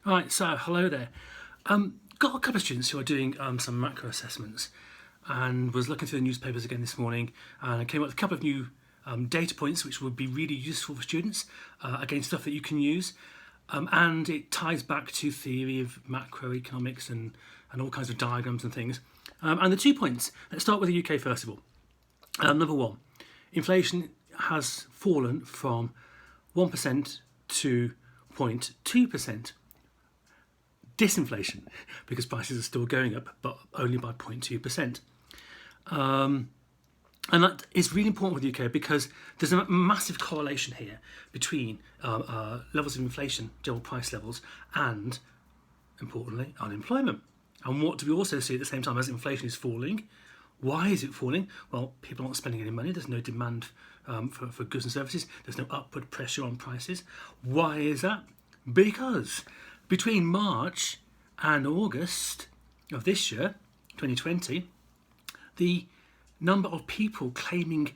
Right, so hello there. Got a couple of students who are doing some macro assessments, and was looking through the newspapers again this morning, and I came up with a couple of new data points which would be really useful for students, again, stuff that you can use, and it ties back to theory of macroeconomics and all kinds of diagrams and things. And the 2 points, let's start with the UK first of all. Number one, inflation has fallen from 1% to 0.2%. Disinflation, because prices are still going up, but only by 0.2%. And that is really important with the UK because there's a massive correlation here between levels of inflation, general price levels, and, importantly, unemployment. And what do we also see at the same time as inflation is falling? Why is it falling? Well, people aren't spending any money. There's no demand for goods and services. There's no upward pressure on prices. Why is that? Because between March and August of this year, 2020, the number of people claiming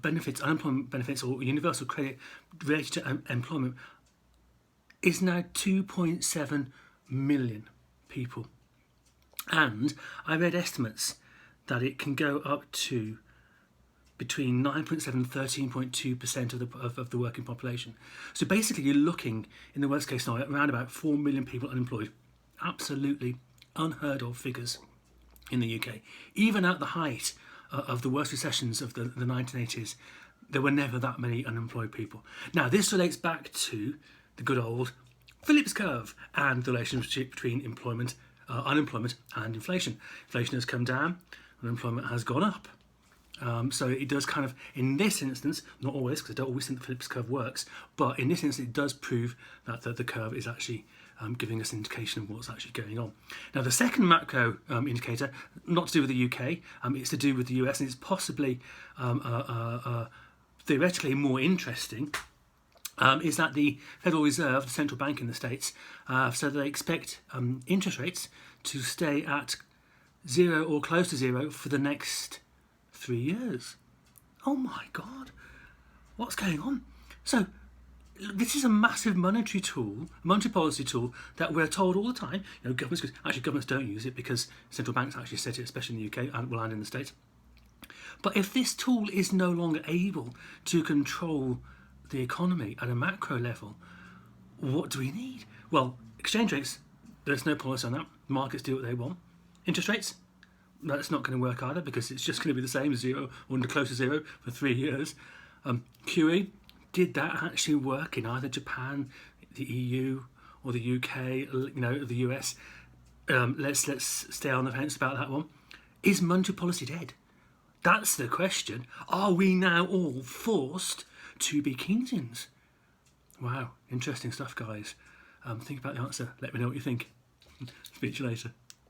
benefits, unemployment benefits or universal credit related to employment is now 2.7 million people. And I read estimates that it can go up to between 9.7 and 13.2% of the working population. So basically you're looking, in the worst case scenario, around about 4 million people unemployed. Absolutely unheard of figures in the UK. Even at the height of the worst recessions of the 1980s, there were never that many unemployed people. Now this relates back to the good old Phillips curve and the relationship between unemployment and inflation. Inflation has come down, unemployment has gone up. So it does kind of, in this instance, not always, because I don't always think the Phillips curve works, but in this instance it does prove that the curve is actually giving us an indication of what's actually going on. Now the second macro indicator, not to do with the UK, it's to do with the US, and it's possibly theoretically more interesting, is that the Federal Reserve, the central bank in the States, said they expect interest rates to stay at zero or close to zero for the next 3 years. Oh my God, what's going on? So this is a massive monetary policy tool that we're told all the time. Governments don't use it because central banks actually set it, especially in the UK and in the States. But if this tool is no longer able to control the economy at a macro level, what do we need? Well, exchange rates, there's no policy on that. Markets do what they want. Interest rates, that's not going to work either because it's just going to be the same as zero or under close to zero for 3 years. QE, did that actually work in either Japan, the EU, or the UK, the US? Let's stay on the fence about that one. Is monetary policy dead? That's the question. Are we now all forced to be Keynesians? Wow, interesting stuff, guys. Think about the answer. Let me know what you think. Speak to you later.